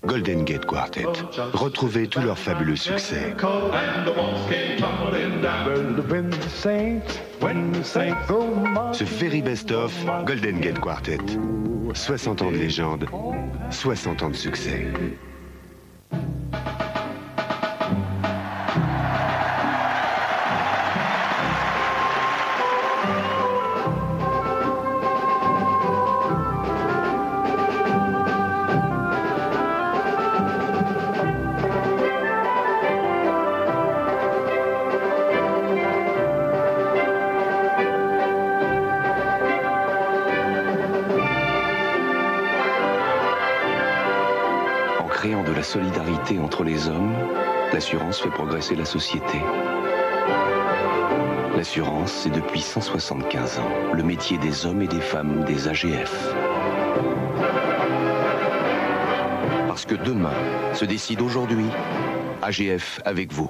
Golden Gate Quartet. Retrouvez tous leurs fabuleux succès. Ce very best-of Golden Gate Quartet. 60 ans de légende, 60 ans de succès. Créant de la solidarité entre les hommes, l'assurance fait progresser la société. L'assurance, c'est depuis 175 ans le métier des hommes et des femmes des AGF. Parce que demain se décide aujourd'hui, AGF avec vous.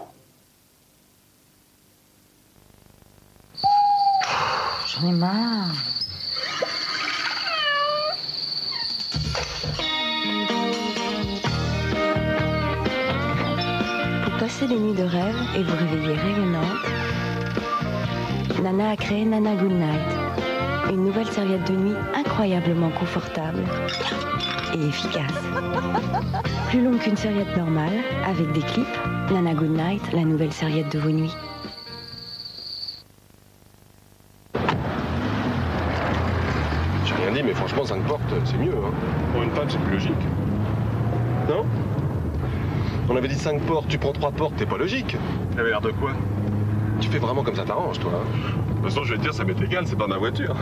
J'en ai marre. Passez des nuits de rêve et vous réveiller rayonnante, Nana a créé Nana Good Night, une nouvelle serviette de nuit incroyablement confortable et efficace. Plus longue qu'une serviette normale, avec des clips, Nana Good Night, la nouvelle serviette de vos nuits. J'ai rien dit, mais franchement, 5 portes, c'est mieux. Hein. Pour une femme, c'est plus logique. Non? On avait dit 5 portes, tu prends 3 portes, t'es pas logique. Ça avait l'air de quoi? Tu fais vraiment comme ça t'arrange, toi. Hein. De toute façon, je vais te dire, ça m'est égal, c'est pas ma voiture.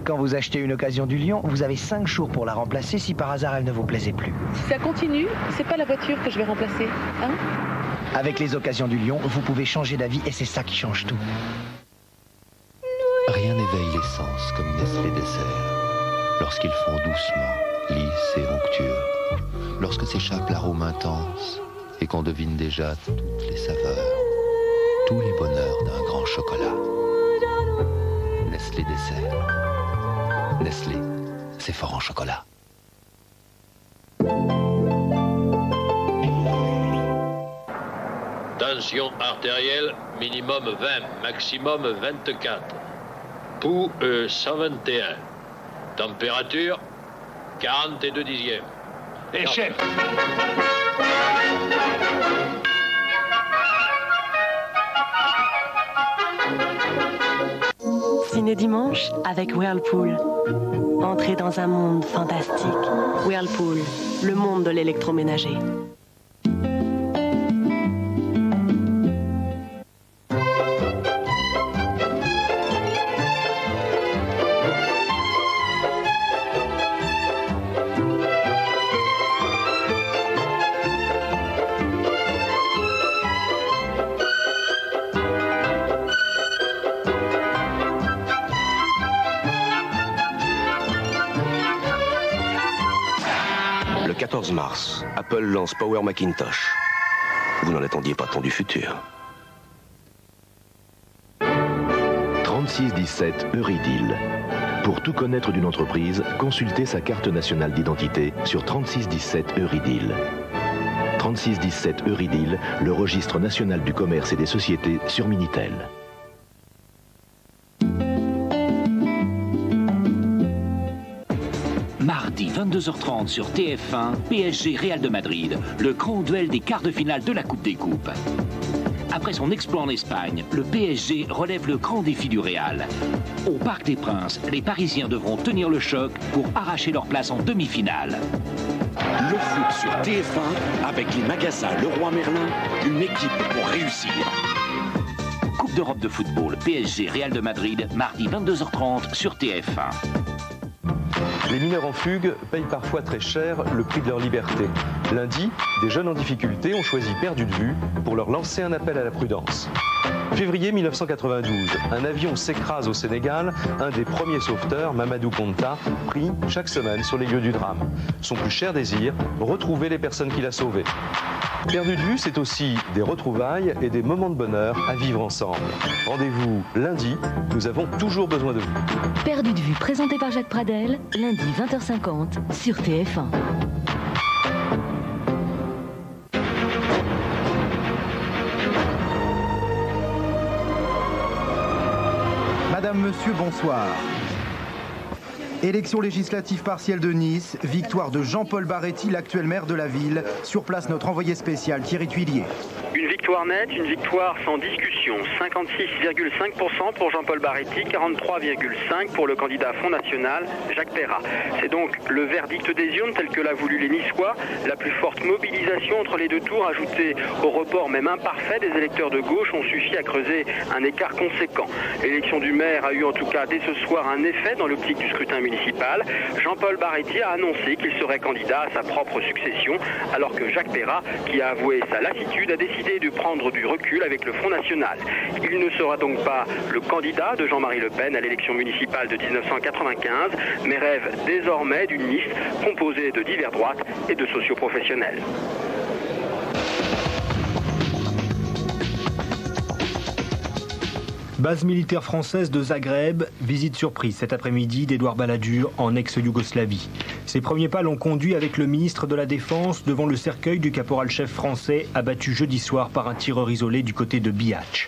Quand vous achetez une occasion du Lion, vous avez 5 jours pour la remplacer si par hasard elle ne vous plaisait plus. Si ça continue, c'est pas la voiture que je vais remplacer, hein? Avec les occasions du Lion, vous pouvez changer d'avis et c'est ça qui change tout. Rien n'éveille les sens comme Nestlé Dessert. Lorsqu'ils font doucement, lisses et onctueux. Lorsque s'échappe l'arôme intense et qu'on devine déjà toutes les saveurs, tous les bonheurs d'un grand chocolat. Nestlé Dessert. Nestlé, c'est fort en chocolat. Tension artérielle, minimum 20, maximum 24. Pouls 121. Température 42 dixièmes. Hé, chef! Ciné dimanche avec Whirlpool. Entrez dans un monde fantastique. Whirlpool, le monde de l'électroménager. Le 14 mars, Apple lance Power Macintosh. Vous n'en attendiez pas tant du futur. 3617 Eurydill. Pour tout connaître d'une entreprise, consultez sa carte nationale d'identité sur 3617 Eurydill. 3617 Eurydill, le registre national du commerce et des sociétés sur Minitel. Mardi 22h30 sur TF1, PSG Real de Madrid, le grand duel des quarts de finale de la Coupe des Coupes. Après son exploit en Espagne, le PSG relève le grand défi du Real. Au Parc des Princes, les Parisiens devront tenir le choc pour arracher leur place en demi-finale. Le foot sur TF1 avec les magasins Leroy Merlin, une équipe pour réussir. Coupe d'Europe de football, PSG Real de Madrid, mardi 22h30 sur TF1. Les mineurs en fugue payent parfois très cher le prix de leur liberté. Lundi, des jeunes en difficulté ont choisi Perdu de vue pour leur lancer un appel à la prudence. Février 1992, un avion s'écrase au Sénégal. Un des premiers sauveteurs, Mamadou Konta, prie chaque semaine sur les lieux du drame. Son plus cher désir, retrouver les personnes qu'il a sauvées. Perdu de vue, c'est aussi des retrouvailles et des moments de bonheur à vivre ensemble. Rendez-vous lundi, nous avons toujours besoin de vous. Perdu de vue, présenté par Jacques Pradel, lundi 20h50 sur TF1. Madame, Monsieur, bonsoir. Élection législative partielle de Nice, victoire de Jean-Paul Baretti, l'actuel maire de la ville. Sur place, notre envoyé spécial, Thierry Tuillier. Une victoire nette, une victoire sans discussion. 56,5% pour Jean-Paul Baretti, 43,5% pour le candidat Front National, Jacques Perrat. C'est donc le verdict des urnes tel que l'a voulu les Niçois. La plus forte mobilisation entre les deux tours, ajoutée au report même imparfait des électeurs de gauche, ont suffi à creuser un écart conséquent. L'élection du maire a eu en tout cas dès ce soir un effet dans l'optique du scrutin municipal. Jean-Paul Baretti a annoncé qu'il serait candidat à sa propre succession, alors que Jacques Perrat, qui a avoué sa lassitude, a décidé de prendre du recul avec le Front National. Il ne sera donc pas le candidat de Jean-Marie Le Pen à l'élection municipale de 1995, mais rêve désormais d'une liste composée de divers droites et de socioprofessionnels. Base militaire française de Zagreb, visite surprise cet après-midi d'Édouard Balladur en ex-Yougoslavie. Ses premiers pas l'ont conduit avec le ministre de la Défense devant le cercueil du caporal-chef français abattu jeudi soir par un tireur isolé du côté de Bihac.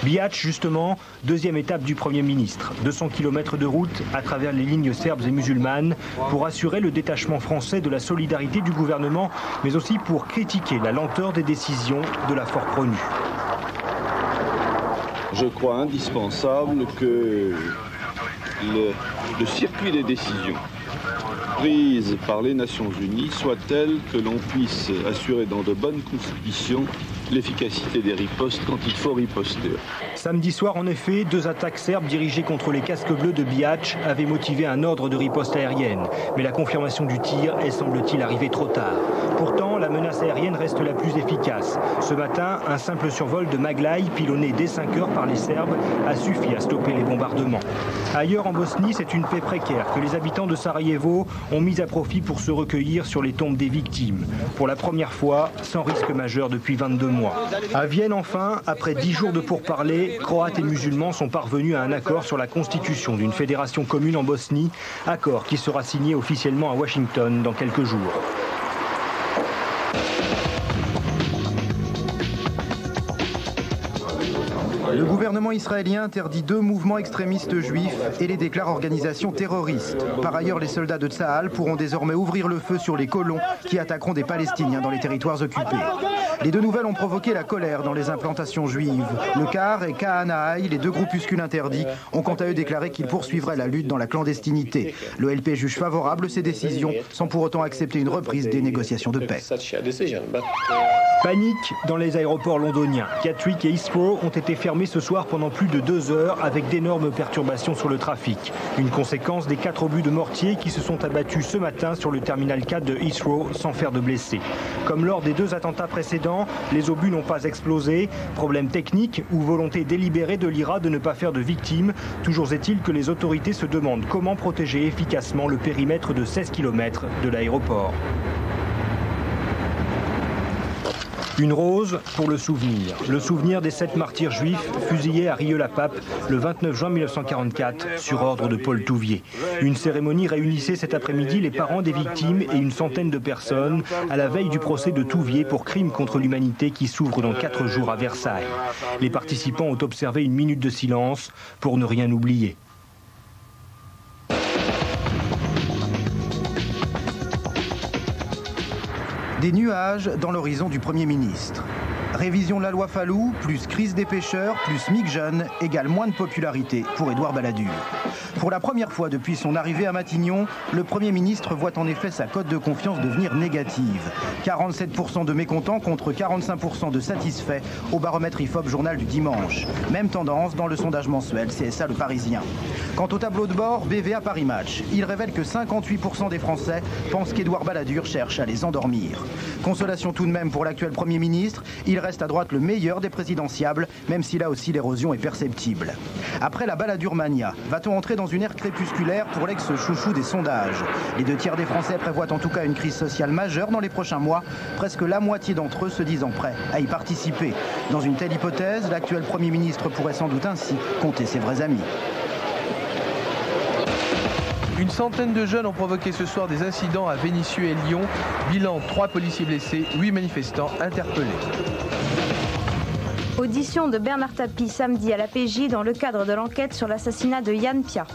Bihac, justement, deuxième étape du Premier ministre. 200 km de route à travers les lignes serbes et musulmanes pour assurer le détachement français de la solidarité du gouvernement, mais aussi pour critiquer la lenteur des décisions de la force promue. Je crois indispensable que le circuit des décisions prises par les Nations Unies soit tel que l'on puisse assurer dans de bonnes conditions l'efficacité des ripostes quand il faut riposter. Samedi soir, en effet, 2 attaques serbes dirigées contre les casques bleus de Bihac avaient motivé un ordre de riposte aérienne. Mais la confirmation du tir est, semble-t-il, arrivée trop tard. Pourtant, la menace aérienne reste la plus efficace. Ce matin, un simple survol de Maglaï, pilonné dès 5 heures par les Serbes, a suffi à stopper les bombardements. Ailleurs en Bosnie, c'est une paix précaire que les habitants de Sarajevo ont mise à profit pour se recueillir sur les tombes des victimes. Pour la première fois, sans risque majeur depuis 22 mois. À Vienne, enfin, après 10 jours de pourparlers, Croates et musulmans sont parvenus à un accord sur la constitution d'une fédération commune en Bosnie, accord qui sera signé officiellement à Washington dans quelques jours. Le gouvernement israélien interdit 2 mouvements extrémistes juifs et les déclare organisations terroristes. Par ailleurs, les soldats de Tsahal pourront désormais ouvrir le feu sur les colons qui attaqueront des Palestiniens dans les territoires occupés. Les 2 nouvelles ont provoqué la colère dans les implantations juives. Le Car et Kahanaï, les 2 groupuscules interdits, ont quant à eux déclaré qu'ils poursuivraient la lutte dans la clandestinité. Le LP juge favorable ces décisions, sans pour autant accepter une reprise des négociations de paix. Panique dans les aéroports londoniens. Gatwick et Heathrow ont été fermés ce soir pendant plus de 2 heures avec d'énormes perturbations sur le trafic. Une conséquence des 4 obus de mortier qui se sont abattus ce matin sur le terminal 4 de Heathrow sans faire de blessés. Comme lors des 2 attentats précédents, les obus n'ont pas explosé. Problème technique ou volonté délibérée de l'IRA de ne pas faire de victimes. Toujours est-il que les autorités se demandent comment protéger efficacement le périmètre de 16 km de l'aéroport. Une rose pour le souvenir des 7 martyrs juifs fusillés à Rieux-la-Pape le 29 juin 1944 sur ordre de Paul Touvier. Une cérémonie réunissait cet après-midi les parents des victimes et une centaine de personnes à la veille du procès de Touvier pour crime contre l'humanité qui s'ouvre dans 4 jours à Versailles. Les participants ont observé une minute de silence pour ne rien oublier. Des nuages dans l'horizon du Premier ministre. Révision de la loi Fallou, plus crise des pêcheurs, plus MIG jeune, égale moins de popularité pour Édouard Balladur. Pour la première fois depuis son arrivée à Matignon, le Premier ministre voit en effet sa cote de confiance devenir négative. 47% de mécontents contre 45% de satisfaits au baromètre IFOP journal du dimanche. Même tendance dans le sondage mensuel CSA Le Parisien. Quant au tableau de bord, BVA Paris Match, il révèle que 58% des Français pensent qu'Édouard Balladur cherche à les endormir. Consolation tout de même pour l'actuel Premier ministre, il reste reste à droite le meilleur des présidentiables, même si là aussi l'érosion est perceptible. Après la baladure mania, va-t-on entrer dans une ère crépusculaire pour l'ex-chouchou des sondages? Les 2 tiers des Français prévoient en tout cas une crise sociale majeure dans les prochains mois. Presque la moitié d'entre eux se disant prêts à y participer. Dans une telle hypothèse, l'actuel Premier ministre pourrait sans doute ainsi compter ses vrais amis. Une centaine de jeunes ont provoqué ce soir des incidents à Vénissieux et Lyon. Bilan, 3 policiers blessés, 8 manifestants interpellés. Audition de Bernard Tapie samedi à la PJ dans le cadre de l'enquête sur l'assassinat de Yann Piat.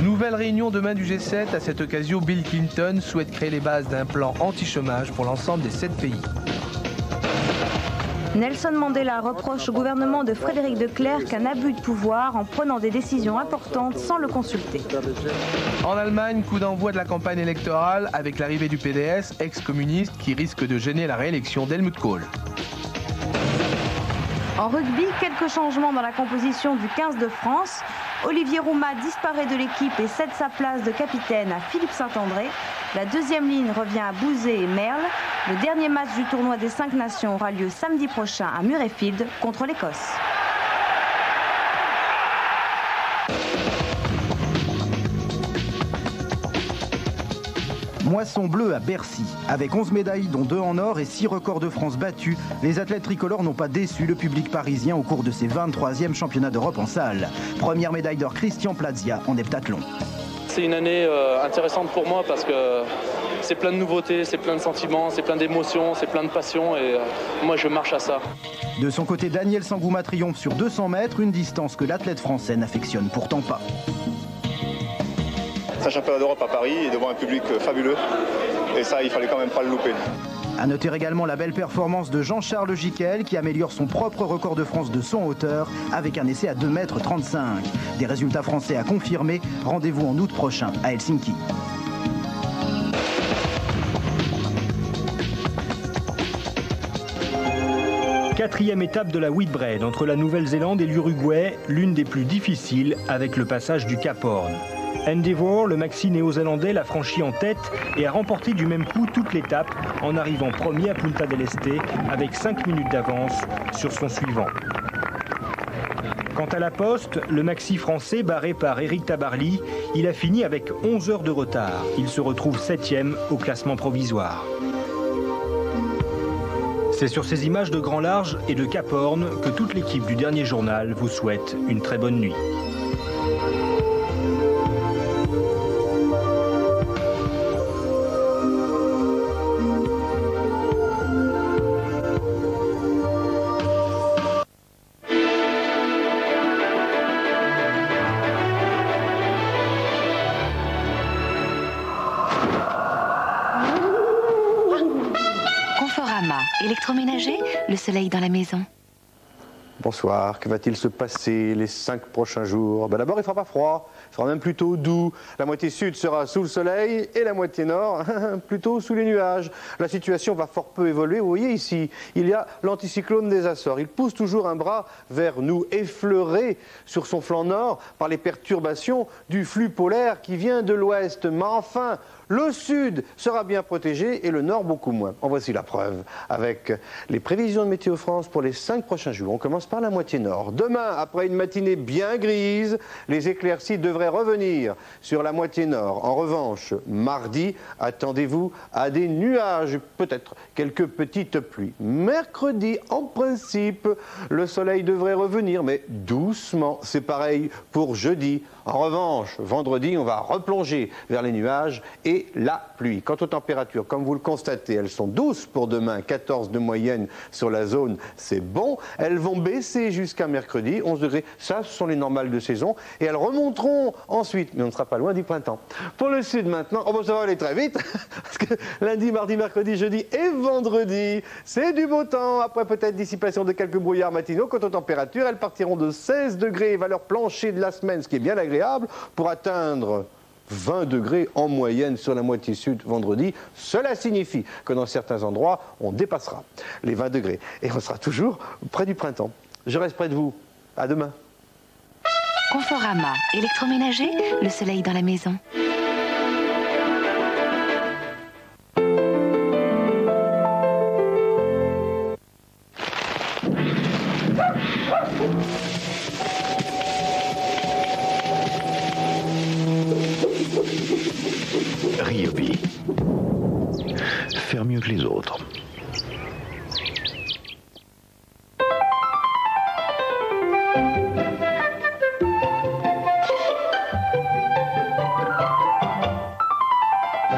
Nouvelle réunion demain du G7. À cette occasion, Bill Clinton souhaite créer les bases d'un plan anti-chômage pour l'ensemble des 7 pays. Nelson Mandela reproche au gouvernement de Frédéric de Klerk un abus de pouvoir en prenant des décisions importantes sans le consulter. En Allemagne, coup d'envoi de la campagne électorale avec l'arrivée du PDS, ex-communiste, qui risque de gêner la réélection d'Helmut Kohl. En rugby, quelques changements dans la composition du 15 de France. Olivier Roumat disparaît de l'équipe et cède sa place de capitaine à Philippe Saint-André. La deuxième ligne revient à Bouzé et Merle. Le dernier match du tournoi des 5 nations aura lieu samedi prochain à Murrayfield contre l'Écosse. Moisson bleue à Bercy. Avec 11 médailles dont 2 en or et 6 records de France battus, les athlètes tricolores n'ont pas déçu le public parisien au cours de ces 23e championnats d'Europe en salle. Première médaille d'or Christian Plazia en heptathlon. C'est une année intéressante pour moi parce que c'est plein de nouveautés, c'est plein de sentiments, c'est plein d'émotions, c'est plein de passion et moi je marche à ça. De son côté, Daniel Sangouma triomphe sur 200 mètres, une distance que l'athlète français n'affectionne pourtant pas. C'est un championnat d'Europe à Paris et devant un public fabuleux. Et ça, il fallait quand même pas le louper. A noter également la belle performance de Jean-Charles Jiquel qui améliore son propre record de France de saut en hauteur avec un essai à 2,35 m. Des résultats français à confirmer. Rendez-vous en août prochain à Helsinki. Quatrième étape de la Whitbread entre la Nouvelle-Zélande et l'Uruguay, l'une des plus difficiles avec le passage du Cap Horn. Endeavour, le maxi néo-zélandais, l'a franchi en tête et a remporté du même coup toute l'étape en arrivant premier à Punta del Este avec 5 minutes d'avance sur son suivant. Quant à la poste, le maxi français barré par Eric Tabarly, il a fini avec 11 heures de retard. Il se retrouve 7e au classement provisoire. C'est sur ces images de grand large et de Cap Horn que toute l'équipe du dernier journal vous souhaite une très bonne nuit. Électroménager, le soleil dans la maison. Bonsoir, que va-t-il se passer les 5 prochains jours? D'abord, il ne fera pas froid, il fera même plutôt doux. La moitié sud sera sous le soleil et la moitié nord plutôt sous les nuages. La situation va fort peu évoluer. Vous voyez ici, il y a l'anticyclone des Açores. Il pousse toujours un bras vers nous, effleuré sur son flanc nord par les perturbations du flux polaire qui vient de l'ouest. Mais enfin, le sud sera bien protégé et le nord beaucoup moins. En voici la preuve avec les prévisions de Météo France pour les 5 prochains jours. On commence par la moitié nord. Demain, après une matinée bien grise, les éclaircies devraient revenir sur la moitié nord. En revanche, mardi, attendez-vous à des nuages, peut-être quelques petites pluies. Mercredi, en principe, le soleil devrait revenir, mais doucement. C'est pareil pour jeudi. En revanche, vendredi, on va replonger vers les nuages et la pluie. Quant aux températures, comme vous le constatez, elles sont douces pour demain, 14 de moyenne sur la zone, c'est bon. Elles vont baisser jusqu'à mercredi, 11 degrés, ça ce sont les normales de saison, et elles remonteront ensuite, mais on ne sera pas loin du printemps. Pour le sud maintenant, oh bon, ça va aller très vite, parce que lundi, mardi, mercredi, jeudi et vendredi, c'est du beau temps, après peut-être dissipation de quelques brouillards matinaux. Quant aux températures, elles partiront de 16 degrés, valeur plancher de la semaine, ce qui est bien agréable, pour atteindre 20 degrés en moyenne sur la moitié sud vendredi. Cela signifie que dans certains endroits, on dépassera les 20 degrés et on sera toujours près du printemps. Je reste près de vous. À demain. Conforama, électroménager, le soleil dans la maison. Ryobi. Faire mieux que les autres.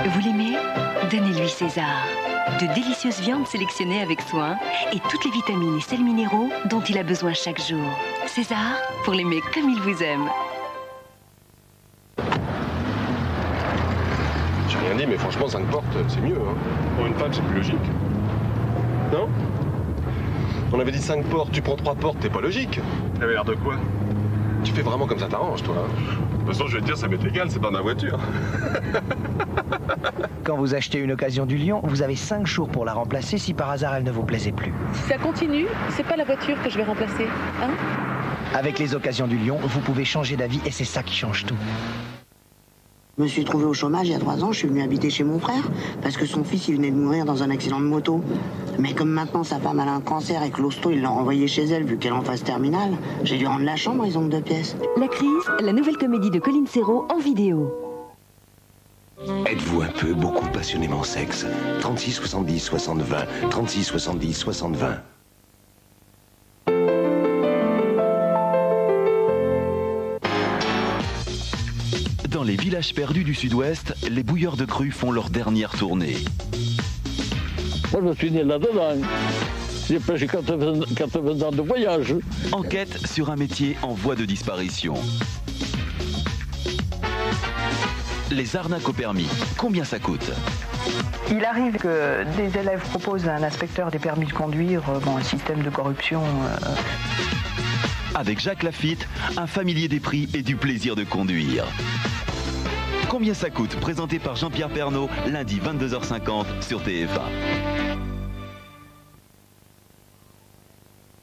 Vous l'aimez? Donnez-lui César. De délicieuses viandes sélectionnées avec soin et toutes les vitamines et sels minéraux dont il a besoin chaque jour. César, pour l'aimer comme il vous aime. J'ai rien dit, mais franchement, 5 portes, c'est mieux. Hein. Pour une femme, c'est plus logique. Non? On avait dit 5 portes, tu prends 3 portes, t'es pas logique. Ça avait l'air de quoi? Tu fais vraiment comme ça t'arrange, toi. Hein. De toute façon, je vais te dire, ça m'est égal, c'est pas ma voiture. Quand vous achetez une occasion du Lion, vous avez 5 jours pour la remplacer si par hasard elle ne vous plaisait plus. Si ça continue, c'est pas la voiture que je vais remplacer, hein? Avec les occasions du Lion, vous pouvez changer d'avis et c'est ça qui change tout. Je me suis trouvé au chômage il y a 3 ans, je suis venu habiter chez mon frère parce que son fils il venait de mourir dans un accident de moto. Mais comme maintenant sa femme a un cancer et que l'hosto il l'a renvoyé chez elle vu qu'elle est en phase terminale, j'ai dû rendre la chambre, ils ont que 2 pièces. La crise, la nouvelle comédie de Colin Serrault en vidéo. Êtes-vous un peu, beaucoup passionnément sexe? 36 70 60 20, 36 70 60 20. Dans les villages perdus du sud-ouest, les bouilleurs de cru font leur dernière tournée. Moi, je suis né là-dedans. J'ai pêché 80 ans de voyage. Enquête sur un métier en voie de disparition. Les arnaques au permis, combien ça coûte? Il arrive que des élèves proposent à un inspecteur des permis de conduire un système de corruption. Avec Jacques Lafitte, un familier des prix et du plaisir de conduire. Combien ça coûte? Présenté par Jean-Pierre Pernaut, lundi 22h50 sur TF1.